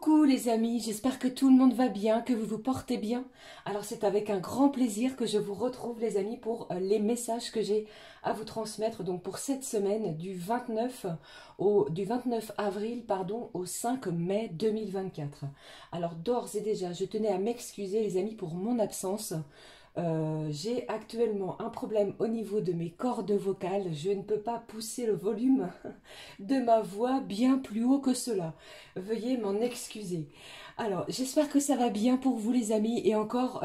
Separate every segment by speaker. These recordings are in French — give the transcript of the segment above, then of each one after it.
Speaker 1: Coucou les amis, j'espère que tout le monde va bien, que vous vous portez bien. Alors c'est avec un grand plaisir que je vous retrouve les amis pour les messages que j'ai à vous transmettre donc pour cette semaine du 29 avril au 5 mai 2024. Alors d'ores et déjà, je tenais à m'excuser les amis pour mon absence. J'ai actuellement un problème au niveau de mes cordes vocales. Je ne peux pas pousser le volume de ma voix bien plus haut que cela. Veuillez m'en excuser. Alors, j'espère que ça va bien pour vous les amis. Et encore,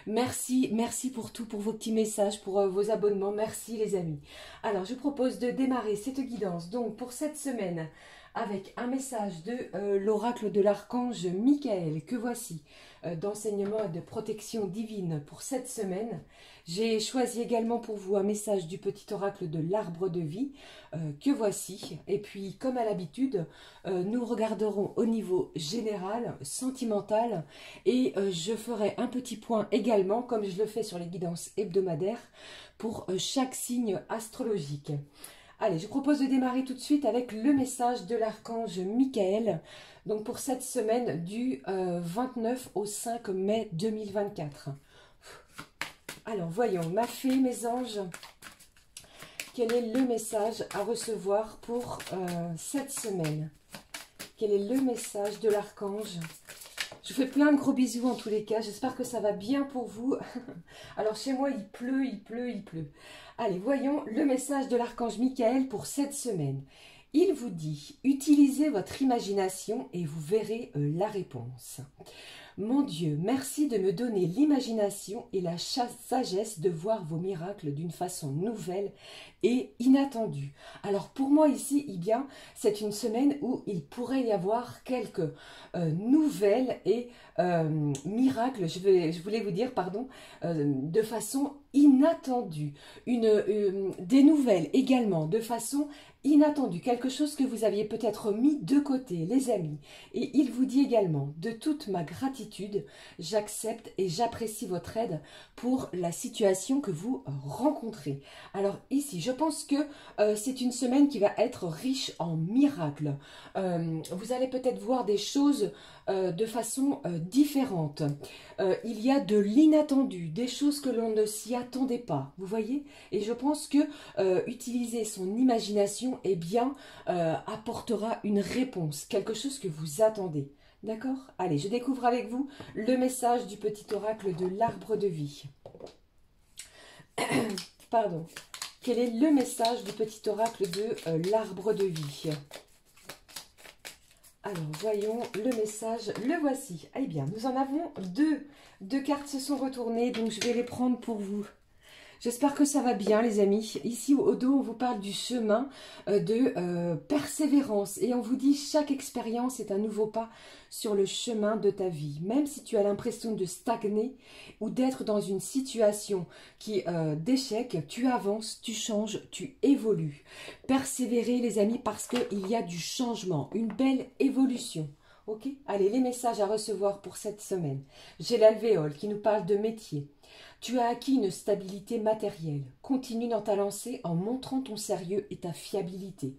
Speaker 1: merci pour tout, pour vos petits messages, pour vos abonnements. Merci les amis. Alors, je propose de démarrer cette guidance donc pour cette semaine avec un message de l'oracle de l'archange Michael, que voici, d'enseignement et de protection divine pour cette semaine. J'ai choisi également pour vous un message du petit oracle de l'arbre de vie, que voici. Et puis, comme à l'habitude, nous regarderons au niveau général, sentimental, et je ferai un petit point également, comme je le fais sur les guidances hebdomadaires, pour chaque signe astrologique. Allez, je propose de démarrer tout de suite avec le message de l'archange Michael, donc pour cette semaine du 29 au 5 mai 2024. Alors, voyons, ma fée, mes anges, quel est le message à recevoir pour cette semaine? Quel est le message de l'archange? Je vous fais plein de gros bisous en tous les cas. J'espère que ça va bien pour vous. Alors chez moi, il pleut, il pleut, il pleut. Allez, voyons le message de l'archange Michael pour cette semaine. Il vous dit, utilisez votre imagination et vous verrez la réponse. Mon Dieu, merci de me donner l'imagination et la sagesse de voir vos miracles d'une façon nouvelle et inattendue. Alors pour moi ici, eh bien, c'est une semaine où il pourrait y avoir quelques nouvelles et miracles, je voulais vous dire, pardon, de façon inattendue. Des nouvelles également de façon inattendue, quelque chose que vous aviez peut-être mis de côté, les amis. Et il vous dit également, de toute ma gratitude, j'accepte et j'apprécie votre aide pour la situation que vous rencontrez. Alors ici, je pense que c'est une semaine qui va être riche en miracles. Vous allez peut-être voir des choses de façon différente. Il y a de l'inattendu, des choses que l'on ne s'y attendait pas, vous voyez? Et je pense que utiliser son imagination, eh bien, apportera une réponse, quelque chose que vous attendez. D'accord? Allez, je découvre avec vous le message du petit oracle de l'arbre de vie. Pardon. Quel est le message du petit oracle de l'arbre de vie? Alors, voyons le message, le voici. Eh bien, nous en avons deux. Deux cartes se sont retournées, donc je vais les prendre pour vous. J'espère que ça va bien les amis. Ici au dos on vous parle du chemin de persévérance et on vous dit chaque expérience est un nouveau pas sur le chemin de ta vie. Même si tu as l'impression de stagner ou d'être dans une situation d'échec, tu avances, tu changes, tu évolues. Persévérer les amis parce qu'il y a du changement, une belle évolution. Ok, allez, les messages à recevoir pour cette semaine. J'ai l'alvéole qui nous parle de métier. Tu as acquis une stabilité matérielle. Continue dans ta lancée en montrant ton sérieux et ta fiabilité.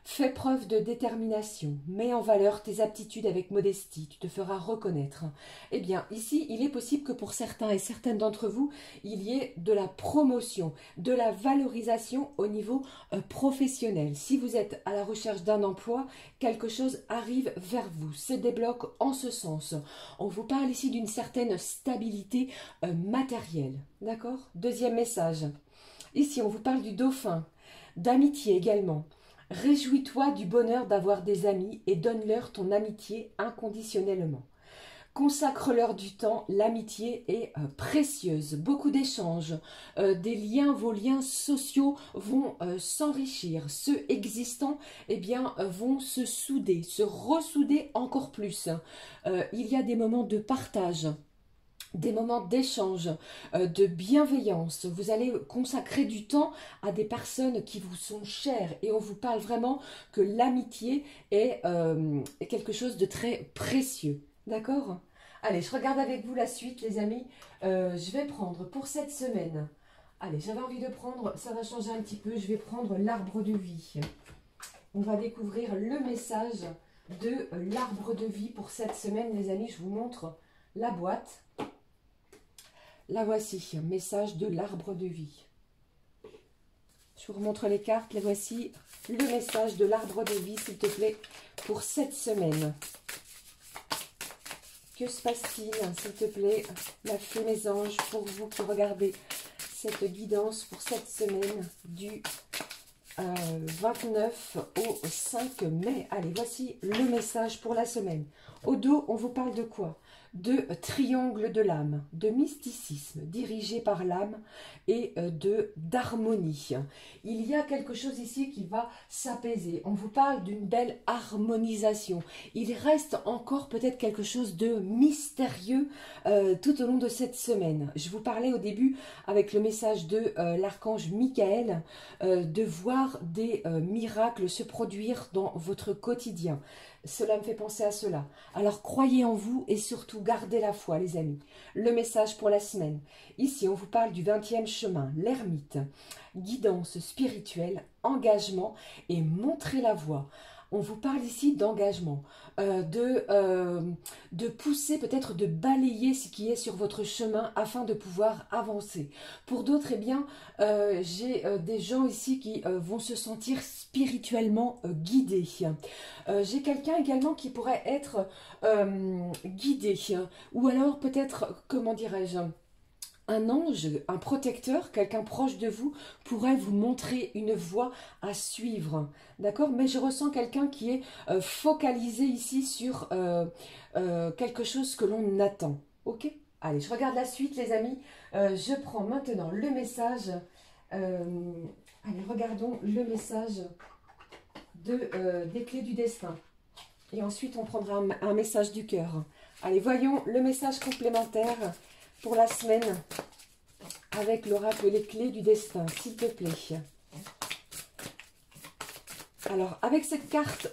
Speaker 1: Fais preuve de détermination. Mets en valeur tes aptitudes avec modestie. Tu te feras reconnaître. Eh bien, ici, il est possible que pour certains et certaines d'entre vous, il y ait de la promotion, de la valorisation au niveau professionnel. Si vous êtes à la recherche d'un emploi, quelque chose arrive vers vous, se débloque en ce sens. On vous parle ici d'une certaine stabilité matérielle. D'accord? Deuxième message. Ici, on vous parle du dauphin, d'amitié également. Réjouis-toi du bonheur d'avoir des amis et donne-leur ton amitié inconditionnellement. Consacre-leur du temps, l'amitié est précieuse. Beaucoup d'échanges, des liens, vos liens sociaux vont s'enrichir. Ceux existants, eh bien, vont se souder, se ressouder encore plus. Il y a des moments de partage, des moments d'échange, de bienveillance. Vous allez consacrer du temps à des personnes qui vous sont chères et on vous parle vraiment que l'amitié est quelque chose de très précieux. D'accord? Allez, je regarde avec vous la suite, les amis. Je vais prendre pour cette semaine. Allez, j'avais envie de prendre, ça va changer un petit peu. Je vais prendre l'arbre de vie. On va découvrir le message de l'arbre de vie pour cette semaine, les amis. Je vous montre la boîte. La voici, message de l'arbre de vie. Je vous remontre les cartes. Les voici, le message de l'arbre de vie, s'il te plaît, pour cette semaine. Que se passe-t-il, s'il te plaît, la fée mes anges, pour vous qui regardez cette guidance pour cette semaine du 29 au 5 mai. Allez, voici le message pour la semaine. Au dos, on vous parle de quoi? De triangle de l'âme, de mysticisme dirigé par l'âme et d'harmonie. Il y a quelque chose ici qui va s'apaiser. On vous parle d'une belle harmonisation. Il reste encore peut-être quelque chose de mystérieux tout au long de cette semaine. Je vous parlais au début avec le message de l'archange Michael de voir des miracles se produire dans votre quotidien. Cela me fait penser à cela. Alors croyez en vous et surtout gardez la foi, les amis. Le message pour la semaine. Ici, on vous parle du 20e chemin, l'ermite. Guidance spirituelle, engagement et montrer la voie. On vous parle ici d'engagement, de pousser, peut-être de balayer ce qui est sur votre chemin afin de pouvoir avancer. Pour d'autres, eh bien, j'ai des gens ici qui vont se sentir spirituellement guidés. J'ai quelqu'un également qui pourrait être guidé, ou alors peut-être, comment dirais-je, un ange, un protecteur, quelqu'un proche de vous pourrait vous montrer une voie à suivre. D'accord? Mais je ressens quelqu'un qui est focalisé ici sur quelque chose que l'on attend. Ok? Allez, je regarde la suite, les amis. Je prends maintenant le message. Allez, regardons le message des clés du destin. Et ensuite, on prendra un message du cœur. Allez, voyons le message complémentaire pour la semaine avec l'oracle Les clés du destin, s'il te plaît. Alors, avec cette carte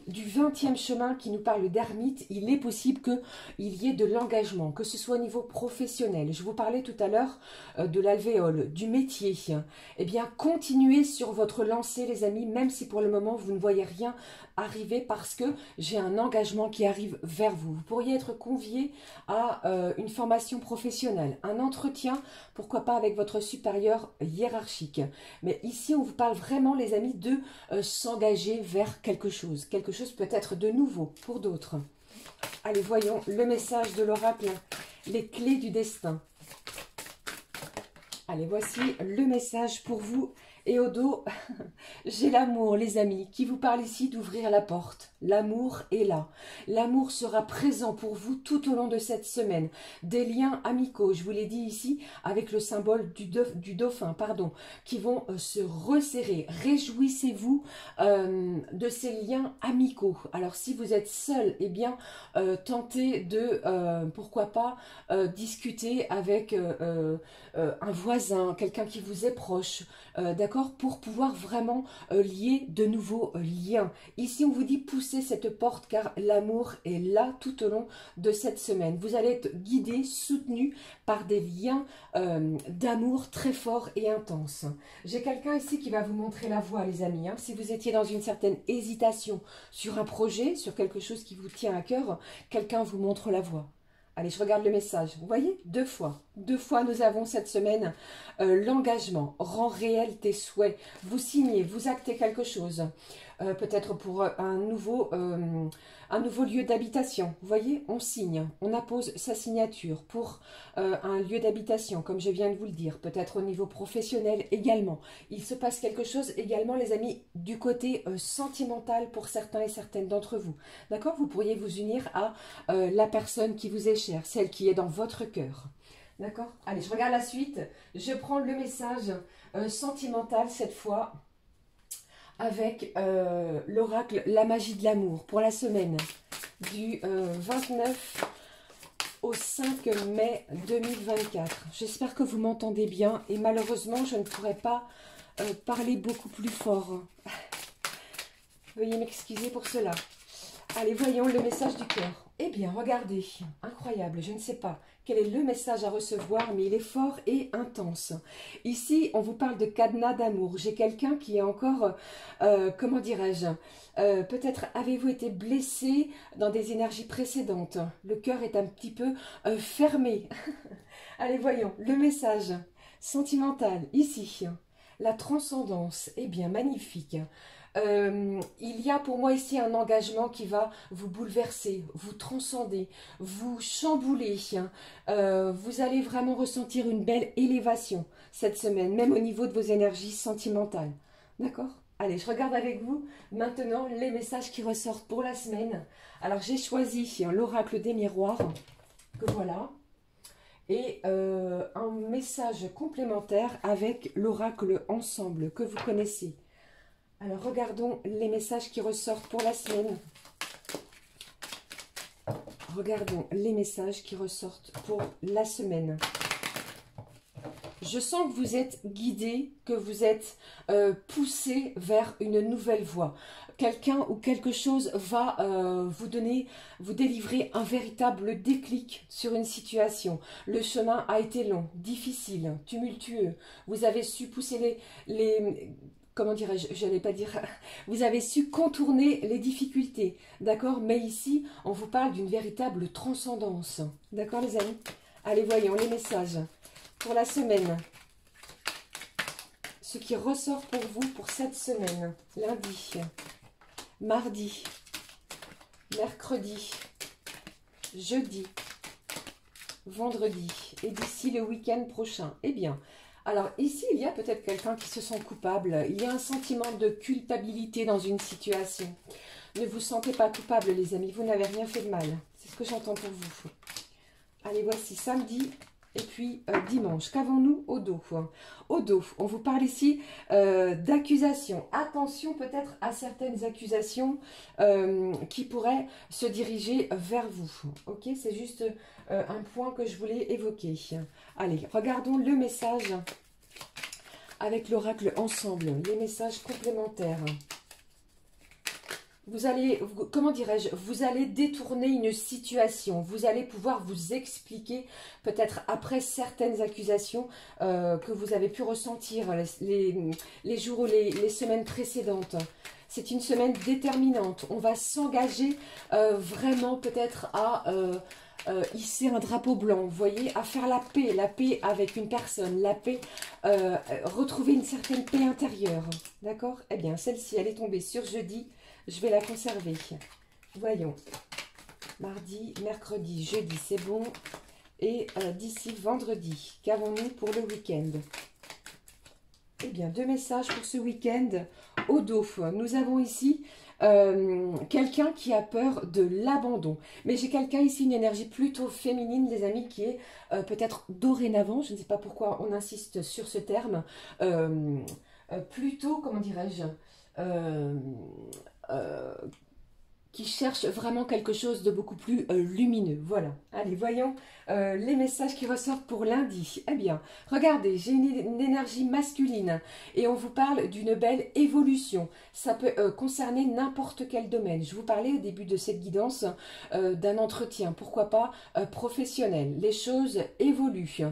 Speaker 1: du 20e chemin qui nous parle d'ermite, il est possible qu'il y ait de l'engagement, que ce soit au niveau professionnel. Je vous parlais tout à l'heure de l'alvéole, du métier. Eh bien, continuez sur votre lancée, les amis, même si pour le moment, vous ne voyez rien arriver parce que j'ai un engagement qui arrive vers vous. Vous pourriez être convié à une formation professionnelle, un entretien, pourquoi pas avec votre supérieur hiérarchique. Mais ici, on vous parle vraiment, les amis, de s'engager vers quelque chose peut-être de nouveau pour d'autres. Allez, voyons le message de l'oracle, les clés du destin. Allez, voici le message pour vous. Et au dos, j'ai l'amour, les amis, qui vous parle ici d'ouvrir la porte. L'amour est là. L'amour sera présent pour vous tout au long de cette semaine. Des liens amicaux, je vous l'ai dit ici, avec le symbole du dauphin, qui vont se resserrer. Réjouissez-vous de ces liens amicaux. Alors, si vous êtes seul, eh bien, tentez de, pourquoi pas, discuter avec un voisin, quelqu'un qui vous est proche, d'accord, pour pouvoir vraiment lier de nouveaux liens. Ici, on vous dit poussez cette porte car l'amour est là tout au long de cette semaine. Vous allez être guidé, soutenu par des liens d'amour très forts et intenses. J'ai quelqu'un ici qui va vous montrer la voie, les amis. Hein. Si vous étiez dans une certaine hésitation sur un projet, sur quelque chose qui vous tient à cœur, quelqu'un vous montre la voie. Allez, je regarde le message. Vous voyez, deux fois nous avons cette semaine l'engagement. Rends réel tes souhaits. Vous signez, vous actez quelque chose. Peut-être pour un nouveau lieu d'habitation. Vous voyez, on signe, on appose sa signature pour un lieu d'habitation, comme je viens de vous le dire. Peut-être au niveau professionnel également. Il se passe quelque chose également, les amis, du côté sentimental pour certains et certaines d'entre vous. D'accord? Vous pourriez vous unir à la personne qui vous est chère, celle qui est dans votre cœur. D'accord? Allez, je regarde la suite. Je prends le message sentimental cette fois avec l'oracle La magie de l'amour pour la semaine du 29 au 5 mai 2024. J'espère que vous m'entendez bien et malheureusement je ne pourrai pas parler beaucoup plus fort. Veuillez m'excuser pour cela. Allez, voyons le message du cœur. Eh bien, regardez, incroyable, je ne sais pas quel est le message à recevoir, mais il est fort et intense. Ici, on vous parle de cadenas d'amour. J'ai quelqu'un qui est encore, comment dirais-je, peut-être avez-vous été blessé dans des énergies précédentes. Le cœur est un petit peu fermé. Allez, voyons, le message sentimental, ici. La transcendance, eh bien, magnifique. Il y a pour moi ici un engagement qui va vous bouleverser, vous transcender, vous chambouler. Vous allez vraiment ressentir une belle élévation cette semaine, même au niveau de vos énergies sentimentales. D'accord? Allez, je regarde avec vous maintenant les messages qui ressortent pour la semaine. Alors, j'ai choisi l'oracle des miroirs, que voilà, et un message complémentaire avec l'oracle ensemble, que vous connaissez. Alors, regardons les messages qui ressortent pour la semaine. Regardons les messages qui ressortent pour la semaine. Je sens que vous êtes guidé, que vous êtes poussé vers une nouvelle voie. Quelqu'un ou quelque chose va vous délivrer un véritable déclic sur une situation. Le chemin a été long, difficile, tumultueux. Vous avez su pousser comment dirais-je, j'allais pas dire, vous avez su contourner les difficultés, d'accord? Mais ici, on vous parle d'une véritable transcendance, d'accord les amis? Allez, voyons les messages pour la semaine. Ce qui ressort pour vous pour cette semaine, lundi, mardi, mercredi, jeudi, vendredi et d'ici le week-end prochain. Eh bien, alors ici, il y a peut-être quelqu'un qui se sent coupable. Il y a un sentiment de culpabilité dans une situation. Ne vous sentez pas coupable, les amis. Vous n'avez rien fait de mal. C'est ce que j'entends pour vous. Allez, voici samedi et puis dimanche. Qu'avons-nous au dos? Au dos, on vous parle ici d'accusations. Attention peut-être à certaines accusations qui pourraient se diriger vers vous. Ok, c'est juste un point que je voulais évoquer. Allez, regardons le message avec l'oracle ensemble. Les messages complémentaires. Vous allez, comment dirais-je, vous allez détourner une situation, vous allez pouvoir vous expliquer peut-être après certaines accusations que vous avez pu ressentir les jours ou les semaines précédentes. C'est une semaine déterminante, on va s'engager vraiment peut-être à hisser un drapeau blanc, vous voyez, à faire la paix avec une personne, la paix, retrouver une certaine paix intérieure, d'accord? Eh bien, celle-ci, elle est tombée sur jeudi. Je vais la conserver. Voyons. Mardi, mercredi, jeudi, c'est bon. Et d'ici vendredi, qu'avons-nous pour le week-end? Eh bien, 2 messages pour ce week-end au dos. Nous avons ici quelqu'un qui a peur de l'abandon. Mais j'ai quelqu'un ici, une énergie plutôt féminine, les amis, qui est peut-être dorénavant, je ne sais pas pourquoi on insiste sur ce terme, plutôt, comment dirais-je, qui cherche vraiment quelque chose de beaucoup plus lumineux. Voilà. Allez, voyons les messages qui ressortent pour lundi. Eh bien, regardez, j'ai une énergie masculine et on vous parle d'une belle évolution. Ça peut concerner n'importe quel domaine. Je vous parlais au début de cette guidance d'un entretien, pourquoi pas professionnel. Les choses évoluent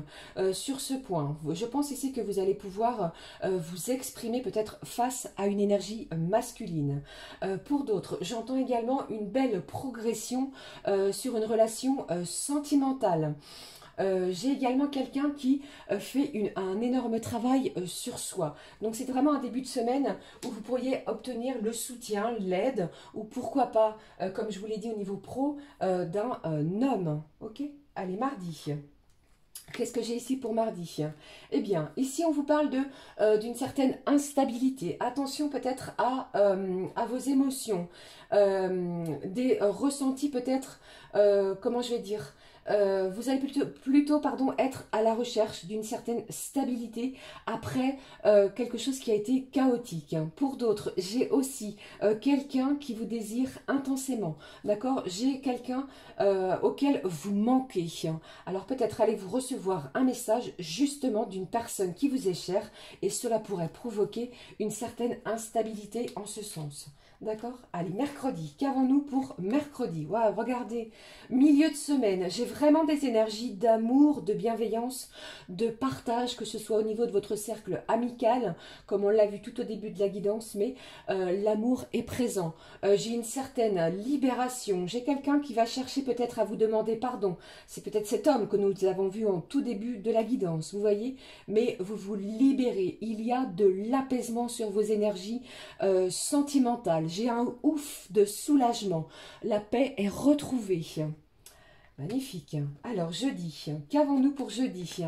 Speaker 1: sur ce point. Je pense ici que vous allez pouvoir vous exprimer peut-être face à une énergie masculine. Pour d'autres, j'entends également une belle progression sur une relation sentimentale. J'ai également quelqu'un qui fait un énorme travail sur soi. Donc c'est vraiment un début de semaine où vous pourriez obtenir le soutien, l'aide ou pourquoi pas, comme je vous l'ai dit au niveau pro, d'un homme. Ok? Allez, mardi. Qu'est-ce que j'ai ici pour mardi? Eh bien, ici on vous parle d'une certaine instabilité. Attention peut-être à vos émotions, des ressentis peut-être, comment je vais dire, vous allez plutôt être à la recherche d'une certaine stabilité après quelque chose qui a été chaotique. Pour d'autres, j'ai aussi quelqu'un qui vous désire intensément, d'accord? J'ai quelqu'un auquel vous manquez. Alors peut-être allez-vous recevoir un message justement d'une personne qui vous est chère et cela pourrait provoquer une certaine instabilité en ce sens. D'accord? Allez, mercredi. Qu'avons-nous pour mercredi? Waouh, regardez, milieu de semaine. J'ai vraiment des énergies d'amour, de bienveillance, de partage, que ce soit au niveau de votre cercle amical, comme on l'a vu tout au début de la guidance, mais l'amour est présent. J'ai une certaine libération. J'ai quelqu'un qui va chercher peut-être à vous demander pardon. C'est peut-être cet homme que nous avons vu en tout début de la guidance, vous voyez? Mais vous vous libérez. Il y a de l'apaisement sur vos énergies sentimentales. J'ai un ouf de soulagement. La paix est retrouvée. Magnifique. Alors, jeudi, qu'avons-nous pour jeudi?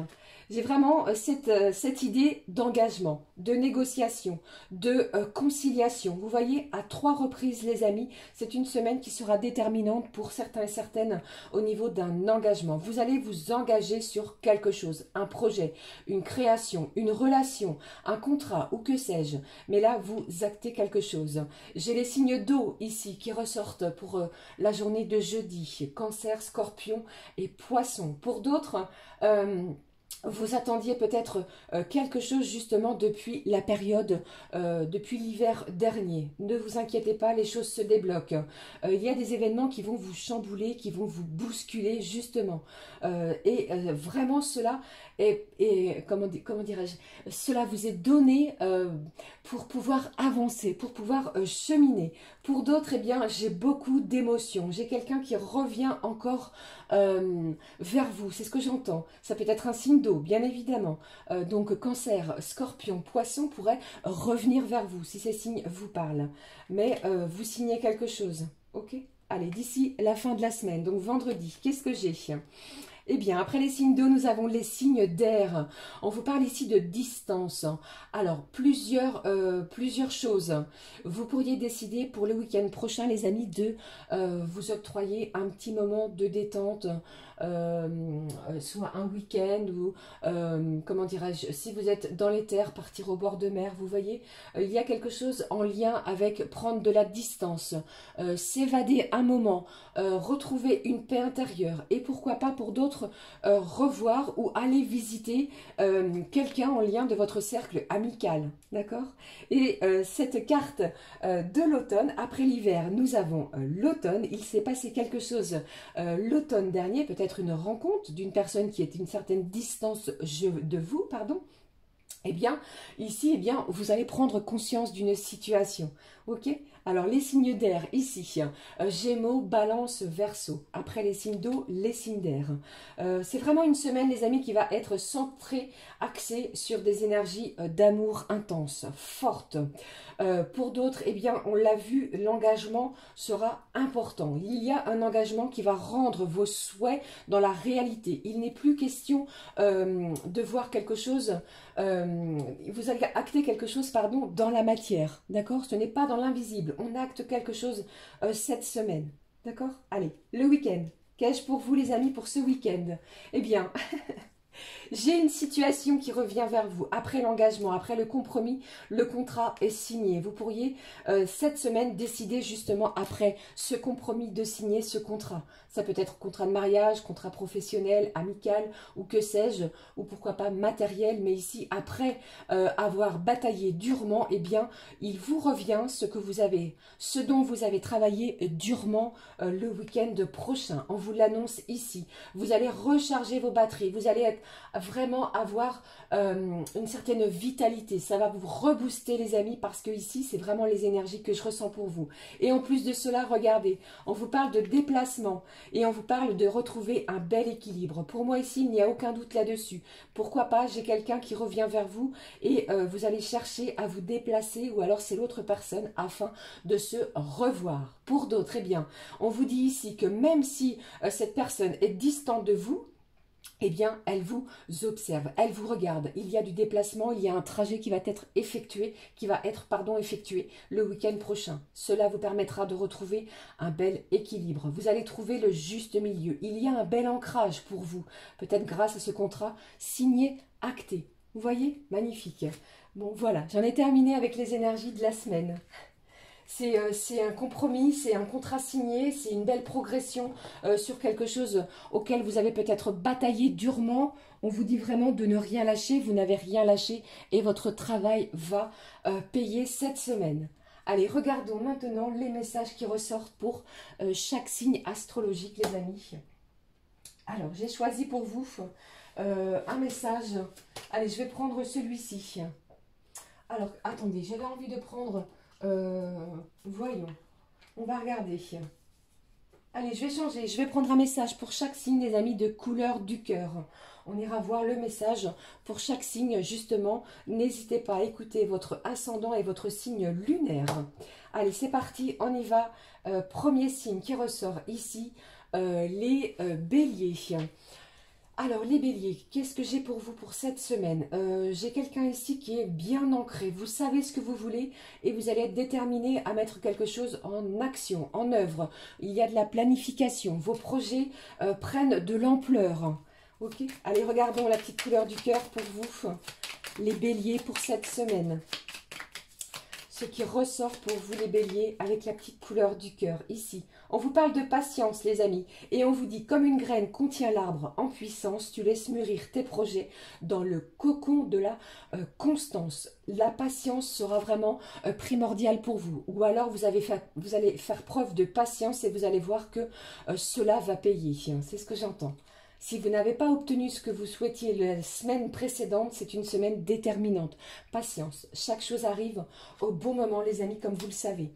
Speaker 1: J'ai vraiment cette idée d'engagement, de négociation, de conciliation. Vous voyez, à 3 reprises, les amis, c'est une semaine qui sera déterminante pour certains et certaines au niveau d'un engagement. Vous allez vous engager sur quelque chose, un projet, une création, une relation, un contrat ou que sais-je. Mais là, vous actez quelque chose. J'ai les signes d'eau ici qui ressortent pour la journée de jeudi. Cancer, Scorpion et Poisson. Pour d'autres... vous attendiez peut-être quelque chose justement depuis la période, depuis l'hiver dernier. Ne vous inquiétez pas, les choses se débloquent. Il y a des événements qui vont vous chambouler, qui vont vous bousculer justement. Vraiment cela comment dirais-je, cela vous est donné pour pouvoir avancer, pour pouvoir cheminer. Pour d'autres, eh bien, j'ai beaucoup d'émotions. J'ai quelqu'un qui revient encore vers vous, c'est ce que j'entends. Ça peut être un signe d'eau, bien évidemment. Donc Cancer, Scorpion, Poisson pourraient revenir vers vous si ces signes vous parlent. Mais vous signez quelque chose, ok? Allez, d'ici la fin de la semaine, donc vendredi, qu'est-ce que j'ai? Eh bien, après les signes d'eau, nous avons les signes d'air. On vous parle ici de distance. Alors, plusieurs choses. Vous pourriez décider pour le week-end prochain, les amis, de vous octroyer un petit moment de détente, soit un week-end ou, comment dirais-je, si vous êtes dans les terres, partir au bord de mer, vous voyez, il y a quelque chose en lien avec prendre de la distance, s'évader un moment, retrouver une paix intérieure et pourquoi pas pour d'autres revoir ou aller visiter quelqu'un en lien de votre cercle amical, d'accord? Et cette carte de l'automne, après l'hiver, nous avons l'automne. Il s'est passé quelque chose l'automne dernier, peut-être une rencontre d'une personne qui est à une certaine distance de vous, pardon. Eh bien, ici, eh bien, vous allez prendre conscience d'une situation, ok? Alors, les signes d'air, ici, Gémeaux, Balance, Verseau. Après les signes d'eau, les signes d'air. C'est vraiment une semaine, les amis, qui va être centrée, axée sur des énergies d'amour intenses, fortes. Pour d'autres, eh bien, on l'a vu, l'engagement sera important. Il y a un engagement qui va rendre vos souhaits dans la réalité. Il n'est plus question de voir quelque chose... vous allez acter quelque chose, pardon, dans la matière, d'accord? Ce n'est pas dans l'invisible. On acte quelque chose cette semaine, d'accord? Allez, le week-end. Qu'ai-je pour vous, les amis, pour ce week-end? Eh bien, j'ai une situation qui revient vers vous. Après l'engagement, après le compromis, le contrat est signé. Vous pourriez, cette semaine, décider justement après ce compromis de signer ce contrat. Ça peut être contrat de mariage, contrat professionnel, amical ou que sais-je, ou pourquoi pas matériel. Mais ici, après avoir bataillé durement, eh bien, il vous revient ce dont vous avez travaillé durement le week-end prochain. On vous l'annonce ici. Vous allez recharger vos batteries. Vous allez être vraiment avoir une certaine vitalité. Ça va vous rebooster, les amis, parce que ici, c'est vraiment les énergies que je ressens pour vous. Et en plus de cela, regardez, on vous parle de déplacement et on vous parle de retrouver un bel équilibre. Pour moi, ici, il n'y a aucun doute là-dessus. Pourquoi pas, j'ai quelqu'un qui revient vers vous et vous allez chercher à vous déplacer ou alors c'est l'autre personne afin de se revoir. Pour d'autres, eh bien, on vous dit ici que même si cette personne est distante de vous, eh bien, elle vous observe, elle vous regarde. Il y a du déplacement, il y a un trajet qui va être effectué, effectué le week-end prochain. Cela vous permettra de retrouver un bel équilibre. Vous allez trouver le juste milieu. Il y a un bel ancrage pour vous, peut-être grâce à ce contrat signé, acté. Vous voyez? Magnifique. Bon, voilà, j'en ai terminé avec les énergies de la semaine. C'est un compromis, c'est un contrat signé, c'est une belle progression sur quelque chose auquel vous avez peut-être bataillé durement. On vous dit vraiment de ne rien lâcher, vous n'avez rien lâché et votre travail va payer cette semaine. Allez, regardons maintenant les messages qui ressortent pour chaque signe astrologique, les amis. Alors, j'ai choisi pour vous un message. Allez, je vais prendre celui-ci. Alors, attendez, j'avais envie de prendre... voyons, on va regarder. Allez, je vais changer. Je vais prendre un message pour chaque signe, les amis, de couleur du cœur. On ira voir le message pour chaque signe, justement. N'hésitez pas à écouter votre ascendant et votre signe lunaire. Allez, c'est parti, on y va. Premier signe qui ressort ici, les béliers. Alors, les béliers, qu'est-ce que j'ai pour vous pour cette semaine? J'ai quelqu'un ici qui est bien ancré. Vous savez ce que vous voulez et vous allez être déterminé à mettre quelque chose en action, en œuvre. Il y a de la planification. Vos projets prennent de l'ampleur. Ok? Allez, regardons la petite couleur du cœur pour vous, les béliers, pour cette semaine. Ce qui ressort pour vous, les béliers, avec la petite couleur du cœur, ici. On vous parle de patience, les amis, et on vous dit, comme une graine contient l'arbre en puissance, tu laisses mûrir tes projets dans le cocon de la constance. La patience sera vraiment primordiale pour vous. Ou alors, vous allez faire preuve de patience et vous allez voir que cela va payer. C'est ce que j'entends. Si vous n'avez pas obtenu ce que vous souhaitiez la semaine précédente, c'est une semaine déterminante. Patience, chaque chose arrive au bon moment, les amis, comme vous le savez.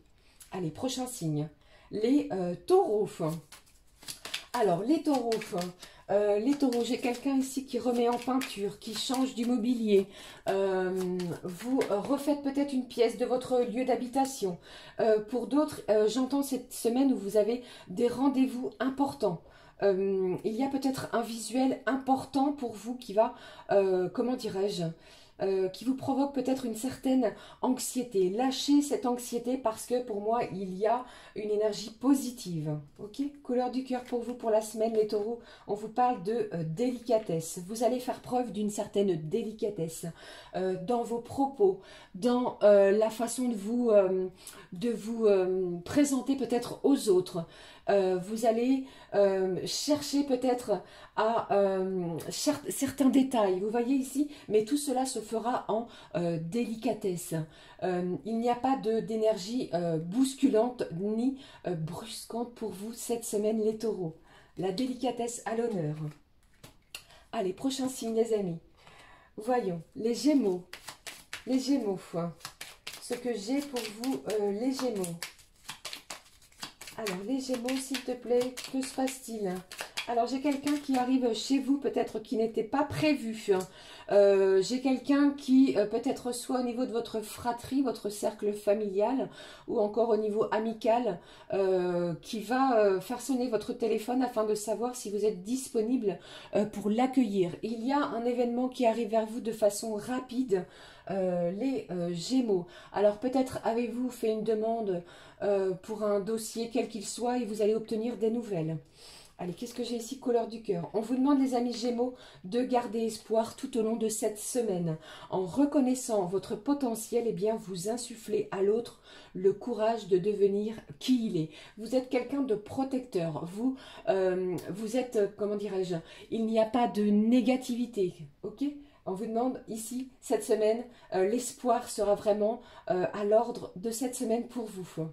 Speaker 1: Allez, prochain signe, les taureaux. Alors, les taureaux, j'ai quelqu'un ici qui remet en peinture, qui change du mobilier. Vous refaites peut-être une pièce de votre lieu d'habitation. Pour d'autres, j'entends cette semaine où vous avez des rendez-vous importants. Il y a peut-être un visuel important pour vous qui va, comment dirais-je, qui vous provoque peut-être une certaine anxiété. Lâchez cette anxiété parce que pour moi, il y a une énergie positive. Ok? Couleur du cœur pour vous pour la semaine, les taureaux. On vous parle de délicatesse. Vous allez faire preuve d'une certaine délicatesse dans vos propos, dans la façon de vous présenter peut-être aux autres. Vous allez chercher peut-être à certains détails, vous voyez ici, mais tout cela se fera en délicatesse. Il n'y a pas d'énergie bousculante ni brusquante pour vous cette semaine, les taureaux. La délicatesse à l'honneur. Allez, prochain signe, les amis. Voyons, les gémeaux. Les gémeaux, ce que j'ai pour vous, les gémeaux. Alors, les gémeaux, s'il te plaît, que se passe-t-il? Alors, j'ai quelqu'un qui arrive chez vous, peut-être qui n'était pas prévu. J'ai quelqu'un qui, peut-être soit au niveau de votre fratrie, votre cercle familial, ou encore au niveau amical, qui va faire sonner votre téléphone afin de savoir si vous êtes disponible pour l'accueillir. Il y a un événement qui arrive vers vous de façon rapide, les gémeaux. Alors, peut-être avez-vous fait une demande pour un dossier, quel qu'il soit, et vous allez obtenir des nouvelles. Allez, qu'est-ce que j'ai ici? Couleur du cœur. On vous demande, les amis Gémeaux, de garder espoir tout au long de cette semaine. En reconnaissant votre potentiel, eh bien, vous insufflez à l'autre le courage de devenir qui il est. Vous êtes quelqu'un de protecteur. Vous êtes, comment dirais-je, il n'y a pas de négativité, ok? On vous demande ici, cette semaine, l'espoir sera vraiment à l'ordre de cette semaine pour vous.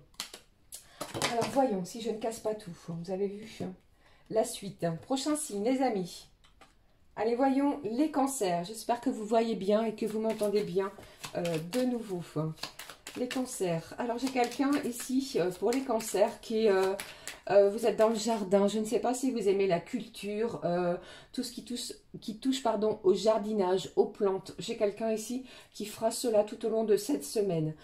Speaker 1: Alors, voyons si je ne casse pas tout. Vous avez vu la suite. Prochain signe, les amis. Allez, voyons les cancers. J'espère que vous voyez bien et que vous m'entendez bien de nouveau. Les cancers. Alors, j'ai quelqu'un ici pour les cancers qui est... vous êtes dans le jardin. Je ne sais pas si vous aimez la culture, tout ce qui touche pardon, au jardinage, aux plantes. J'ai quelqu'un ici qui fera cela tout au long de cette semaine.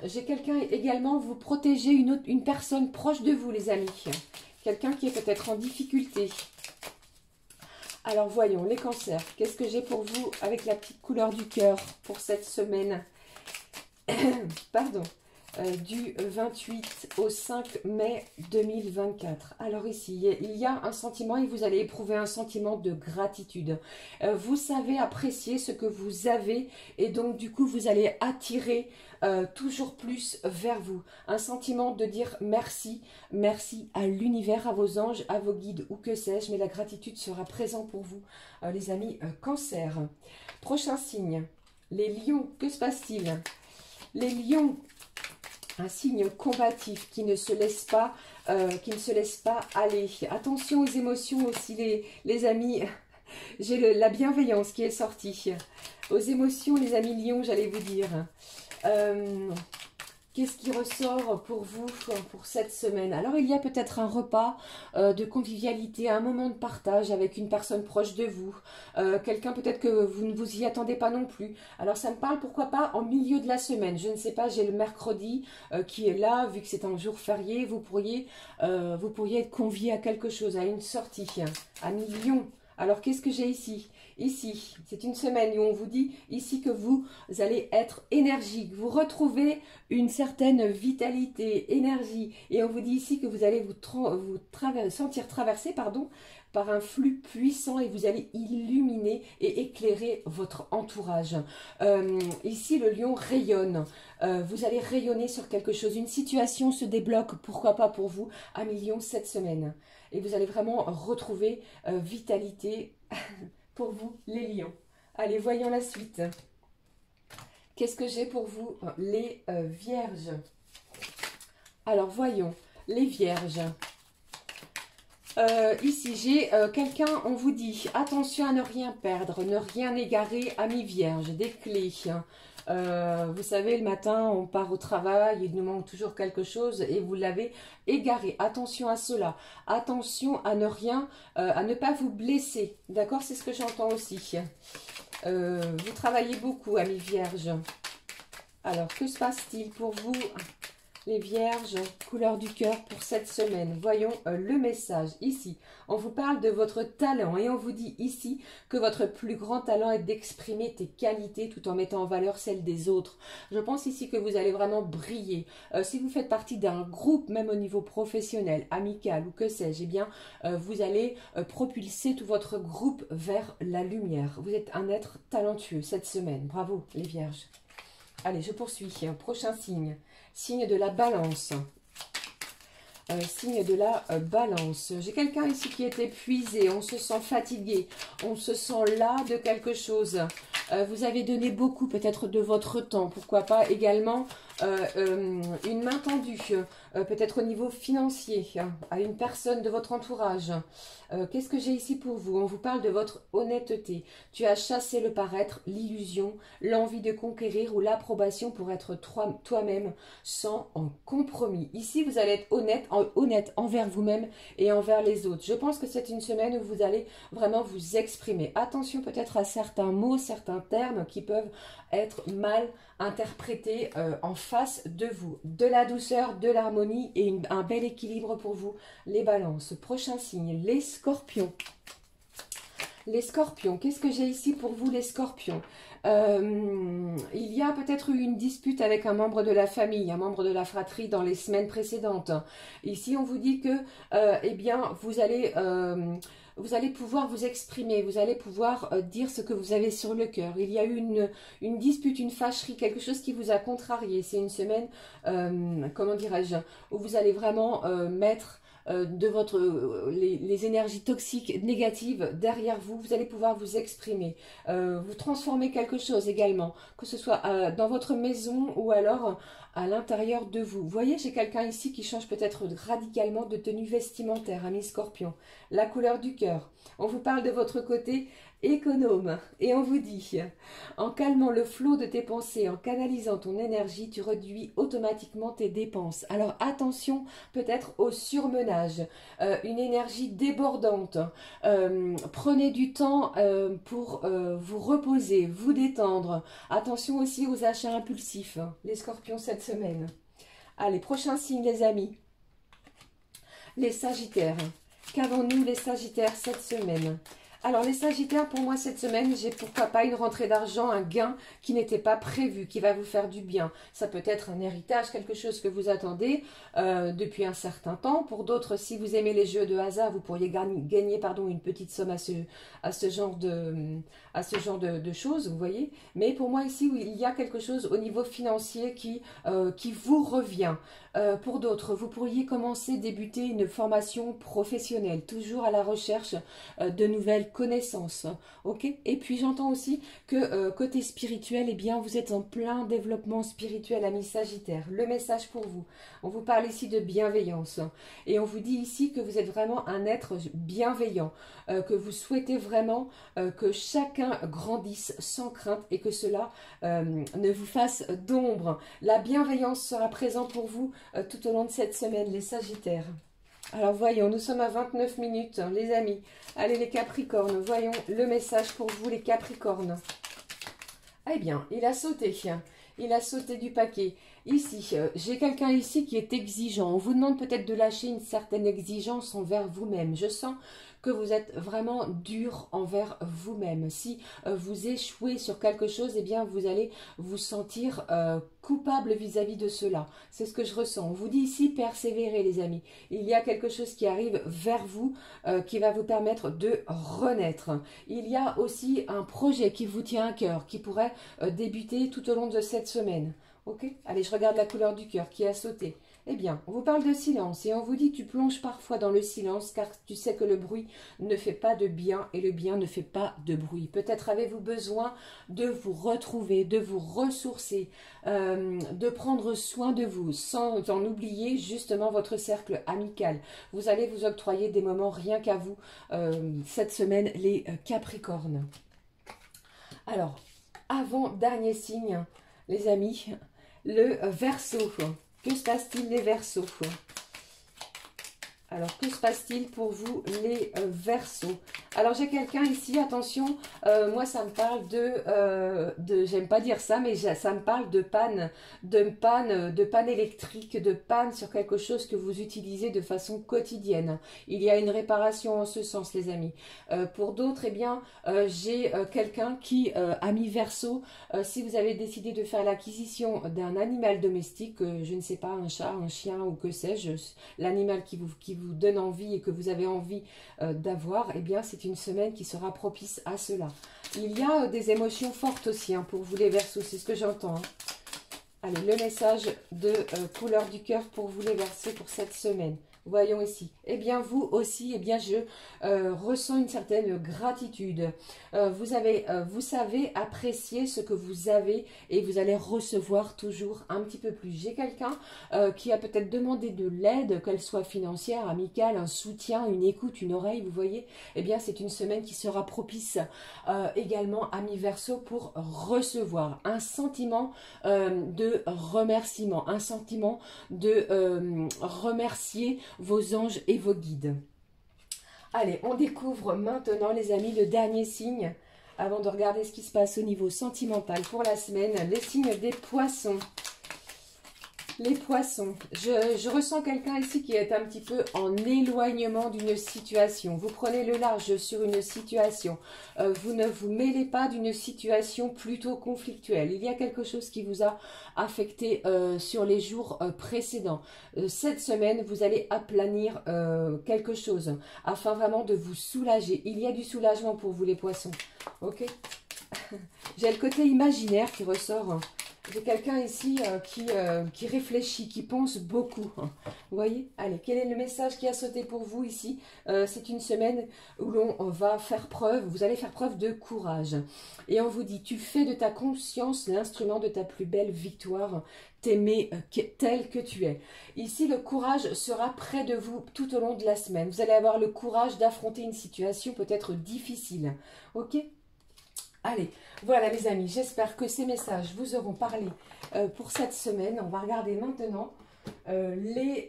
Speaker 1: J'ai quelqu'un également, vous protégez une personne proche de vous, les amis. Quelqu'un qui est peut-être en difficulté. Alors, voyons, les cancers. Qu'est-ce que j'ai pour vous avec la petite couleur du cœur pour cette semaine? Pardon. Du 28 au 5 mai 2024. Alors ici, il y a un sentiment et vous allez éprouver un sentiment de gratitude. Vous savez apprécier ce que vous avez et donc du coup, vous allez attirer toujours plus vers vous. Un sentiment de dire merci, merci à l'univers, à vos anges, à vos guides ou que sais-je, mais la gratitude sera présente pour vous, les amis cancer. Prochain signe, les lions, que se passe-t-il? Les lions. Un signe combatif qui ne se laisse pas, aller. Attention aux émotions aussi, les amis. J'ai la bienveillance qui est sortie. Aux émotions, les amis lions, j'allais vous dire. Qu'est-ce qui ressort pour vous pour cette semaine? Alors, il y a peut-être un repas de convivialité, un moment de partage avec une personne proche de vous. Quelqu'un peut-être que vous ne vous y attendez pas non plus. Alors, ça me parle, pourquoi pas, en milieu de la semaine. Je ne sais pas, j'ai le mercredi qui est là. Vu que c'est un jour férié, vous pourriez être convié à quelque chose, à une sortie. Amis lions. Alors, qu'est-ce que j'ai ici? Ici, c'est une semaine où on vous dit ici que vous allez être énergique. Vous retrouvez une certaine vitalité, énergie. Et on vous dit ici que vous allez sentir traverser par un flux puissant et vous allez illuminer et éclairer votre entourage. Ici, le lion rayonne. Vous allez rayonner sur quelque chose. Une situation se débloque, pourquoi pas pour vous, à millions cette semaine. Et vous allez vraiment retrouver vitalité pour vous, les lions. Allez, voyons la suite. Qu'est-ce que j'ai pour vous, les vierges? Alors, voyons, les vierges. Ici, j'ai quelqu'un, on vous dit, attention à ne rien perdre, ne rien égarer, amis vierges, des clés. Vous savez, le matin, on part au travail, il nous manque toujours quelque chose et vous l'avez égaré. Attention à cela. Attention à ne pas vous blesser. D'accord? C'est ce que j'entends aussi. Vous travaillez beaucoup, amis vierges. Alors, que se passe-t-il pour vous, les vierges, couleur du cœur pour cette semaine? Voyons le message ici. On vous parle de votre talent et on vous dit ici que votre plus grand talent est d'exprimer tes qualités tout en mettant en valeur celles des autres. Je pense ici que vous allez vraiment briller. Si vous faites partie d'un groupe, même au niveau professionnel, amical ou que sais-je, eh bien, vous allez propulser tout votre groupe vers la lumière. Vous êtes un être talentueux cette semaine. Bravo, les vierges. Allez, je poursuis. Prochain signe. Signe de la balance. Signe de la balance. J'ai quelqu'un ici qui est épuisé. On se sent fatigué. On se sent las de quelque chose. Vous avez donné beaucoup peut-être de votre temps. Pourquoi pas également une main tendue. Peut-être au niveau financier. À une personne de votre entourage. Qu'est-ce que j'ai ici pour vous? On vous parle de votre honnêteté. Tu as chassé le paraître, l'illusion, l'envie de conquérir ou l'approbation pour être toi-même sans en compromis. Ici, vous allez être honnête envers vous-même et envers les autres. Je pense que c'est une semaine où vous allez vraiment vous exprimer. Attention peut-être à certains mots, certains termes qui peuvent être mal interprétés en face de vous. De la douceur, de l'harmonie et un bel équilibre pour vous, les balances. Prochain signe, les scorpions. Les scorpions, qu'est-ce que j'ai ici pour vous, les scorpions? Il y a peut-être eu une dispute avec un membre de la famille, un membre de la fratrie dans les semaines précédentes. Ici, on vous dit que, eh bien, vous allez pouvoir vous exprimer, vous allez pouvoir dire ce que vous avez sur le cœur. Il y a eu une dispute, une fâcherie, quelque chose qui vous a contrarié. C'est une semaine, comment dirais-je, où vous allez vraiment mettre les énergies toxiques négatives derrière vous. Vous allez pouvoir vous exprimer, vous transformer quelque chose également, que ce soit dans votre maison ou alors à l'intérieur de vous. Vous voyez, j'ai quelqu'un ici qui change peut-être radicalement de tenue vestimentaire, ami Scorpion. La couleur du cœur. On vous parle de votre côté économe et on vous dit, en calmant le flot de tes pensées, en canalisant ton énergie, tu réduis automatiquement tes dépenses. Alors attention peut-être au surmenage, une énergie débordante. Prenez du temps pour vous reposer, vous détendre. Attention aussi aux achats impulsifs, les scorpions cette semaine. Allez, prochain signe les amis, les sagittaires. Qu'avons-nous les sagittaires cette semaine? Alors les sagittaires, pour moi cette semaine, j'ai pourquoi pas une rentrée d'argent, un gain qui n'était pas prévu, qui va vous faire du bien. Ça peut être un héritage, quelque chose que vous attendez depuis un certain temps. Pour d'autres, si vous aimez les jeux de hasard, vous pourriez gagner une petite somme à ce genre de choses, vous voyez. Mais pour moi ici, il y a quelque chose au niveau financier qui vous revient. Pour d'autres, vous pourriez débuter une formation professionnelle, toujours à la recherche de nouvelles nouvelles connaissances. Ok. Et puis j'entends aussi que côté spirituel, eh bien, vous êtes en plein développement spirituel, ami Sagittaire. Le message pour vous. On vous parle ici de bienveillance. Et on vous dit ici que vous êtes vraiment un être bienveillant, que vous souhaitez vraiment que chacun grandisse sans crainte et que cela ne vous fasse d'ombre. La bienveillance sera présente pour vous tout au long de cette semaine, les Sagittaires. Alors voyons, nous sommes à 29 minutes, hein, les amis. Allez les Capricornes, voyons le message pour vous les Capricornes. Eh bien, il a sauté, il a sauté du paquet. Ici, j'ai quelqu'un ici qui est exigeant. On vous demande peut-être de lâcher une certaine exigence envers vous-même. Je sens que vous êtes vraiment dur envers vous-même. Si vous échouez sur quelque chose, eh bien, vous allez vous sentir coupable vis-à-vis de cela. C'est ce que je ressens. On vous dit ici, persévérer, les amis. Il y a quelque chose qui arrive vers vous qui va vous permettre de renaître. Il y a aussi un projet qui vous tient à cœur, qui pourrait débuter tout au long de cette semaine. Ok? Allez, je regarde la couleur du cœur qui a sauté. Eh bien, on vous parle de silence et on vous dit tu plonges parfois dans le silence car tu sais que le bruit ne fait pas de bien et le bien ne fait pas de bruit. Peut-être avez-vous besoin de vous retrouver, de vous ressourcer, de prendre soin de vous sans en oublier justement votre cercle amical. Vous allez vous octroyer des moments rien qu'à vous cette semaine, les Capricornes. Alors, avant-dernier signe, les amis, le Verseau. Que se passe-t-il les Verseaux? Alors, que se passe-t-il pour vous les Verseaux? Alors, j'ai quelqu'un ici, attention, moi ça me parle j'aime pas dire ça, mais ça me parle de panne électrique, de panne sur quelque chose que vous utilisez de façon quotidienne. Il y a une réparation en ce sens, les amis. Pour d'autres, eh bien, j'ai quelqu'un qui a mis Verseau. Si vous avez décidé de faire l'acquisition d'un animal domestique, je ne sais pas, un chat, un chien ou que sais-je, l'animal qui vous donne envie et que vous avez envie d'avoir, eh bien c'est une semaine qui sera propice à cela. Il y a des émotions fortes aussi hein, pour vous les Verseaux, c'est ce que j'entends. Hein. Allez, le message de couleur du cœur pour vous les Verseaux pour cette semaine. Voyons ici. Eh bien, vous aussi, eh bien, je ressens une certaine gratitude. Vous savez apprécier ce que vous avez et vous allez recevoir toujours un petit peu plus. J'ai quelqu'un qui a peut-être demandé de l'aide, qu'elle soit financière, amicale, un soutien, une écoute, une oreille, vous voyez. Eh bien, c'est une semaine qui sera propice également à mi-verseau pour recevoir un sentiment de remerciement, un sentiment de remercier vos anges et vos guides. Allez, on découvre maintenant, les amis, le dernier signe, avant de regarder ce qui se passe au niveau sentimental pour la semaine, les signes des poissons. Les poissons, je ressens quelqu'un ici qui est un petit peu en éloignement d'une situation. Vous prenez le large sur une situation. Vous ne vous mêlez pas d'une situation plutôt conflictuelle. Il y a quelque chose qui vous a affecté sur les jours précédents. Cette semaine, vous allez aplanir quelque chose afin vraiment de vous soulager. Il y a du soulagement pour vous les poissons. Ok. J'ai le côté imaginaire qui ressort. J'ai quelqu'un ici qui réfléchit, qui pense beaucoup. Vous voyez? Allez, quel est le message qui a sauté pour vous ici? C'est une semaine où l'on va faire preuve, vous allez faire preuve de courage. Et on vous dit, tu fais de ta conscience l'instrument de ta plus belle victoire, t'aimer tel que tu es. Ici, le courage sera près de vous tout au long de la semaine. Vous allez avoir le courage d'affronter une situation peut-être difficile. Ok? Allez, voilà les amis, j'espère que ces messages vous auront parlé pour cette semaine. On va regarder maintenant les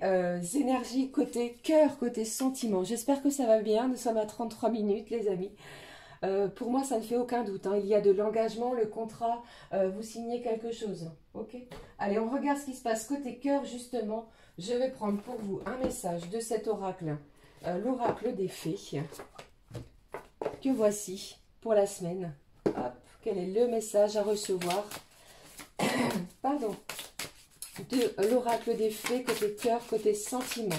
Speaker 1: énergies côté cœur, côté sentiment. J'espère que ça va bien, nous sommes à 33 minutes les amis. Pour moi, ça ne fait aucun doute. Hein. Il y a de l'engagement, le contrat, vous signez quelque chose. Ok. Allez, on regarde ce qui se passe côté cœur justement. Je vais prendre pour vous un message de cet oracle, l'oracle des fées, que voici pour la semaine. Hop, quel est le message à recevoir pardon, de l'oracle des fées, côté cœur, côté sentiment.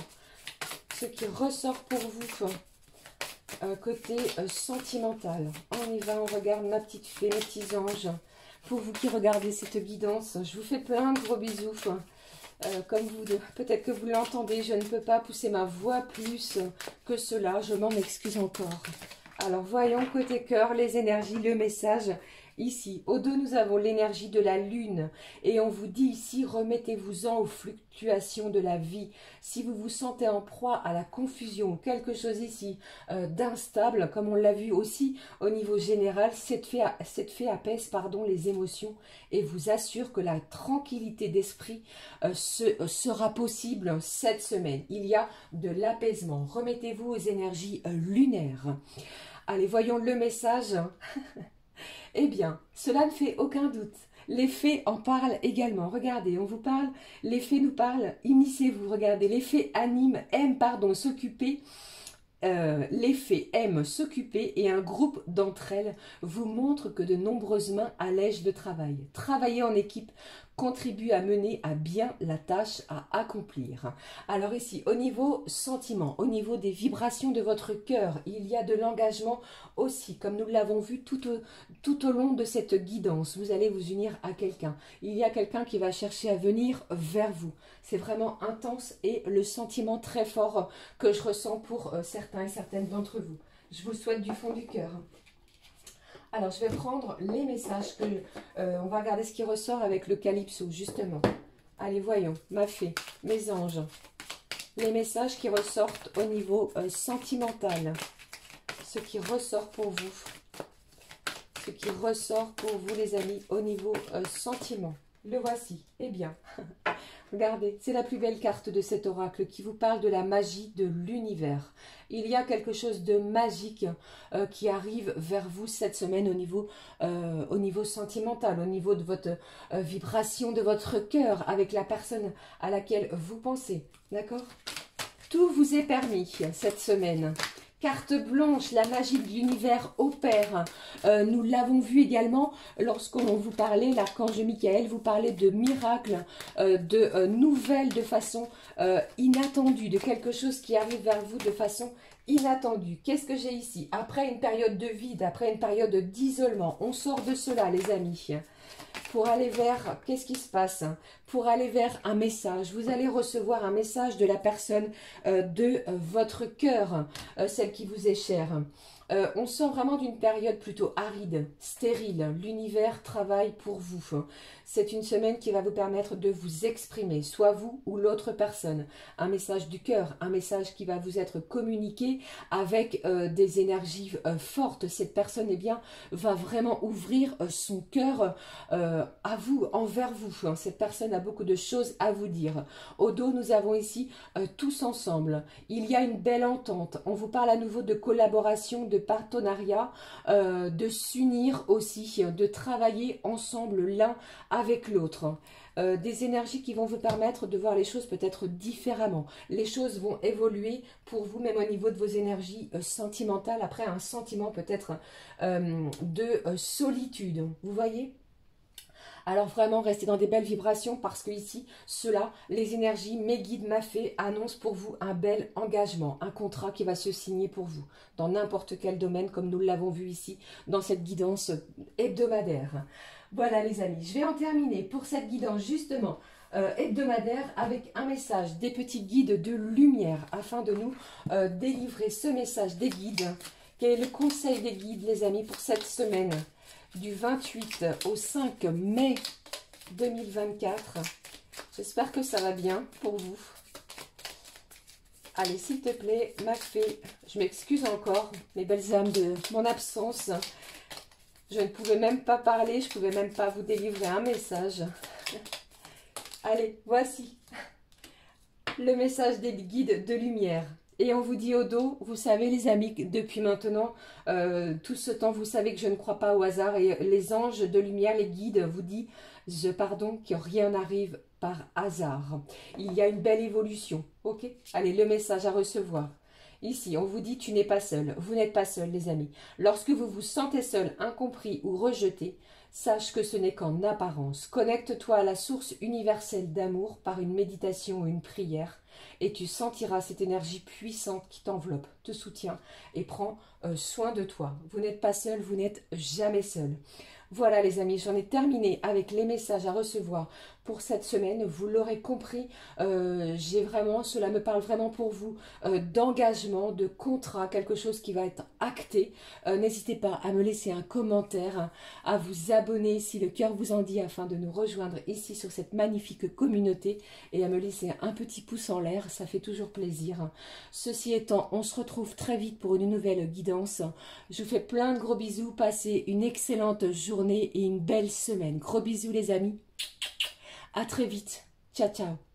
Speaker 1: Ce qui ressort pour vous, côté sentimental. On y va, on regarde ma petite fée, mes petits anges. Pour vous qui regardez cette guidance, je vous fais plein de gros bisous. Comme vous, peut-être que vous l'entendez, je ne peux pas pousser ma voix plus que cela. Je m'en excuse encore. Alors, voyons côté cœur, les énergies, le message. Ici, au dos, nous avons l'énergie de la lune. Et on vous dit ici, remettez-vous-en aux fluctuations de la vie. Si vous vous sentez en proie à la confusion, quelque chose ici d'instable, comme on l'a vu aussi au niveau général, cette fée apaise les émotions et vous assure que la tranquillité d'esprit sera possible cette semaine. Il y a de l'apaisement. Remettez-vous aux énergies lunaires. Allez, voyons le message. Eh bien, cela ne fait aucun doute. Les fées en parlent également. Regardez, on vous parle, les fées nous parlent, initiez-vous. Regardez, les fées aiment s'occuper. Les fées aiment s'occuper et un groupe d'entre elles vous montre que de nombreuses mains allègent le travail. Travailler en équipe contribue à mener à bien la tâche à accomplir. Alors ici, au niveau sentiment, au niveau des vibrations de votre cœur, il y a de l'engagement aussi, comme nous l'avons vu tout au long de cette guidance. Vous allez vous unir à quelqu'un. Il y a quelqu'un qui va chercher à venir vers vous. C'est vraiment intense et le sentiment très fort que je ressens pour certains et certaines d'entre vous. Je vous souhaite du fond du cœur. Alors, je vais prendre les messages que... on va regarder ce qui ressort avec le Calypso, justement. Allez, voyons, ma fée, mes anges. Les messages qui ressortent au niveau sentimental. Ce qui ressort pour vous. Ce qui ressort pour vous, les amis, au niveau sentiment. Le voici. Eh bien, regardez, c'est la plus belle carte de cet oracle qui vous parle de la magie de l'univers. Il y a quelque chose de magique qui arrive vers vous cette semaine au niveau sentimental, au niveau de votre vibration, de votre cœur, avec la personne à laquelle vous pensez. D'accord? Tout vous est permis cette semaine. Carte blanche, la magie de l'univers opère. Nous l'avons vu également lorsqu'on vous parlait, l'archange Michael vous parlait de miracles, de nouvelles de façon inattendue, de quelque chose qui arrive vers vous de façon inattendue. Qu'est-ce que j'ai ici? Après une période de vide, après une période d'isolement, on sort de cela les amis. Pour aller vers, qu'est-ce qui se passe? Pour aller vers un message. Vous allez recevoir un message de la personne de votre cœur, celle qui vous est chère. On sort vraiment d'une période plutôt aride, stérile. L'univers travaille pour vous. C'est une semaine qui va vous permettre de vous exprimer, soit vous ou l'autre personne. Un message du cœur, un message qui va vous être communiqué avec des énergies fortes. Cette personne va vraiment ouvrir son cœur à vous, envers vous. Cette personne a beaucoup de choses à vous dire. Au dos, nous avons ici tous ensemble. Il y a une belle entente. On vous parle à nouveau de collaboration, de partenariat, de s'unir aussi, de travailler ensemble l'un avec l'autre. Des énergies qui vont vous permettre de voir les choses peut-être différemment. Les choses vont évoluer pour vous, même au niveau de vos énergies sentimentales, après un sentiment peut-être de solitude. Vous voyez ? Alors vraiment, restez dans des belles vibrations parce que ici, les énergies, mes guides, ma fée, annoncent pour vous un bel engagement, un contrat qui va se signer pour vous dans n'importe quel domaine comme nous l'avons vu ici dans cette guidance hebdomadaire. Voilà les amis, je vais en terminer pour cette guidance justement hebdomadaire avec un message des petits guides de lumière afin de nous délivrer ce message des guides. Quel est le conseil des guides les amis pour cette semaine ? Du 28 au 5 mai 2024. J'espère que ça va bien pour vous. Allez, s'il te plaît, ma fée, je m'excuse encore, mes belles âmes, de mon absence. Je ne pouvais même pas parler, je ne pouvais même pas vous délivrer un message. Allez, voici le message des guides de lumière. Et on vous dit au dos, vous savez les amis, depuis maintenant, tout ce temps, vous savez que je ne crois pas au hasard. Et les anges de lumière, les guides, vous disent, que rien n'arrive par hasard. Il y a une belle évolution, ok? Allez, le message à recevoir. Ici, on vous dit, tu n'es pas seul. Vous n'êtes pas seul, les amis. Lorsque vous vous sentez seul, incompris ou rejeté, sache que ce n'est qu'en apparence. Connecte-toi à la source universelle d'amour par une méditation ou une prière et tu sentiras cette énergie puissante qui t'enveloppe, te soutient et prend soin de toi. Vous n'êtes pas seul, vous n'êtes jamais seul. Voilà les amis, j'en ai terminé avec les messages à recevoir pour cette semaine. Vous l'aurez compris, cela me parle vraiment pour vous d'engagement, de contrat, quelque chose qui va être acté. N'hésitez pas à me laisser un commentaire, à vous abonner si le cœur vous en dit afin de nous rejoindre ici sur cette magnifique communauté et à me laisser un petit pouce en l'air, ça fait toujours plaisir. Ceci étant, on se retrouve très vite pour une nouvelle guidance. Je vous fais plein de gros bisous, passez une excellente journée et une belle semaine. Gros bisous les amis, à très vite, ciao ciao.